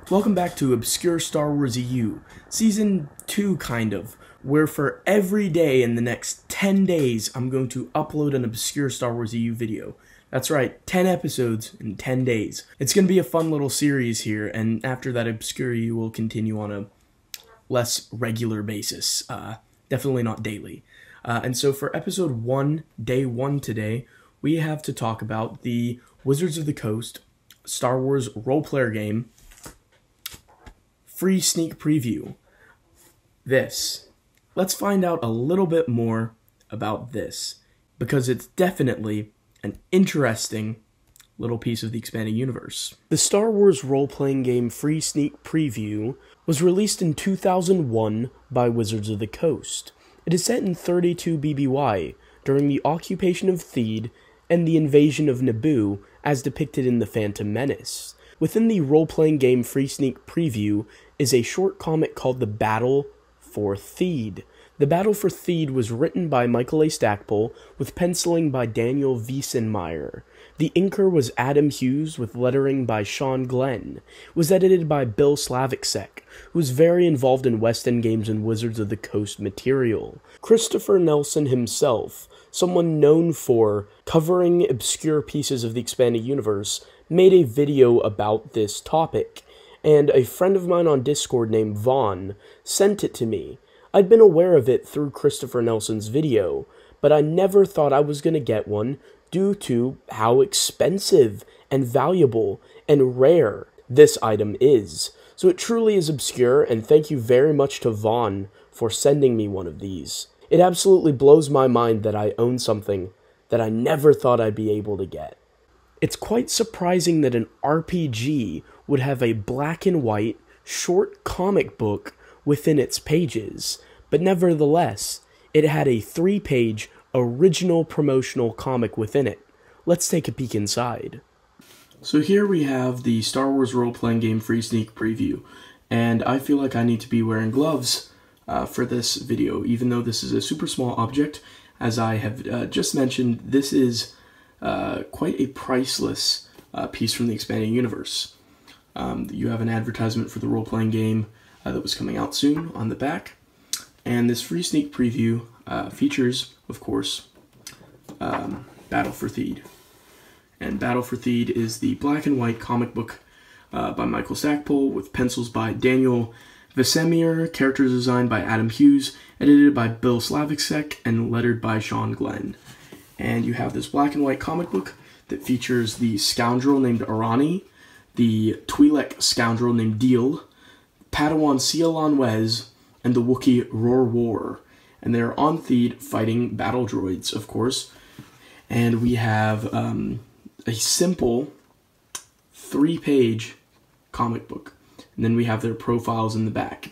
Welcome back to Obscure Star Wars EU, Season 2 kind of, where for every day in the next 10 days I'm going to upload an Obscure Star Wars EU video. That's right, 10 episodes in 10 days. It's going to be a fun little series here, and after that Obscure EU will continue on a less regular basis, definitely not daily. And so for episode 1, day 1 today, we have to talk about the Wizards of the Coast Star Wars role-player game free sneak preview. Let's find out a little bit more about this, because it's definitely an interesting little piece of the expanding universe. The Star Wars role-playing game free sneak preview was released in 2001 by Wizards of the Coast. It is set in 32 BBY, during the occupation of Theed and the invasion of Naboo, as depicted in The Phantom Menace. Within the role-playing game free sneak preview is a short comic called The Battle for Theed. The Battle for Theed was written by Michael A. Stackpole, with penciling by Daniel Wiesenmeyer. The inker was Adam Hughes, with lettering by Sean Glenn. It was edited by Bill Slavicsek, who was very involved in West End Games and Wizards of the Coast material. Christopher Nelson himself, someone known for covering obscure pieces of the expanded universe, made a video about this topic, and a friend of mine on Discord named Vaughn sent it to me. I'd been aware of it through Christopher Nelson's video, but I never thought I was going to get one due to how expensive and valuable and rare this item is. So it truly is obscure, and thank you very much to Vaughn for sending me one of these. It absolutely blows my mind that I own something that I never thought I'd be able to get. It's quite surprising that an RPG would have a black and white, short comic book within its pages, but nevertheless, it had a 3-page original promotional comic within it. Let's take a peek inside. So here we have the Star Wars role-playing game free sneak preview, and I feel like I need to be wearing gloves for this video, even though this is a super small object. As I have just mentioned, this is quite a priceless piece from the expanding universe. You have an advertisement for the role-playing game that was coming out soon on the back, and this free sneak preview features, of course, Battle for Theed. And Battle for Theed is the black and white comic book by Michael Stackpole, with pencils by Daniel Wiesenmeyer, characters designed by Adam Hughes, edited by Bill Slavicsek, and lettered by Sean Glenn. And you have this black and white comic book that features the scoundrel named Arani, the Twi'lek scoundrel named Deal, Padawan Cialan Wez, and the Wookiee Roar War. And they're on Theed fighting battle droids, of course. And we have a simple 3-page comic book. And then we have their profiles in the back.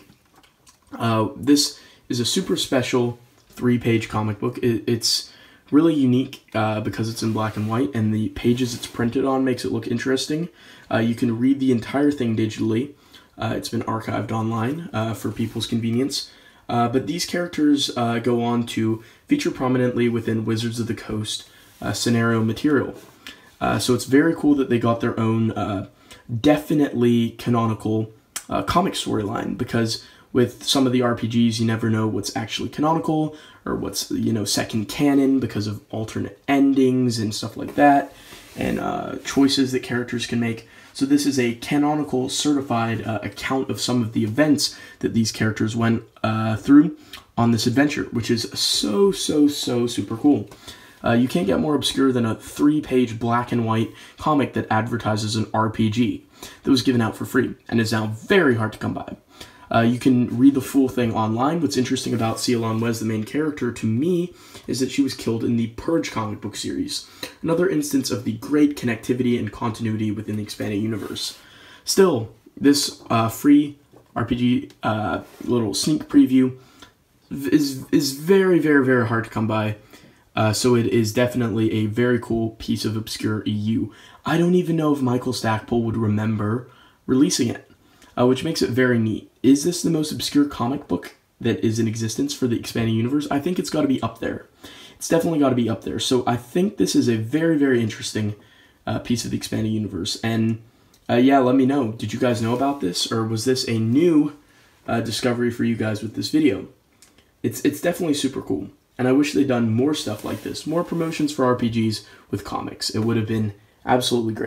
This is a super special 3-page comic book. It's really unique because it's in black and white, and the pages it's printed on makes it look interesting. You can read the entire thing digitally. It's been archived online for people's convenience. But these characters go on to feature prominently within Wizards of the Coast scenario material. So it's very cool that they got their own definitely canonical comic storyline, because with some of the RPGs, you never know what's actually canonical or what's, second canon because of alternate endings and stuff like that, and choices that characters can make. So this is a canonical, certified account of some of the events that these characters went through on this adventure, which is so super cool. You can't get more obscure than a 3-page black and white comic that advertises an RPG that was given out for free and is now very hard to come by. You can read the full thing online. What's interesting about Cialan Wez, the main character, to me, is that she was killed in the Purge comic book series. Another instance of the great connectivity and continuity within the expanded universe. Still, this free RPG little sneak preview is very hard to come by. So it is definitely a very cool piece of obscure EU. I don't even know if Michael Stackpole would remember releasing it, which makes it very neat. Is this the most obscure comic book that is in existence for the expanding universe? I think it's got to be up there. it's definitely got to be up there. So I think this is a very, very interesting piece of the expanded universe. And yeah, let me know. Did you guys know about this, or was this a new discovery for you guys with this video? It's definitely super cool. And I wish they'd done more stuff like this, more promotions for RPGs with comics. It would have been absolutely great.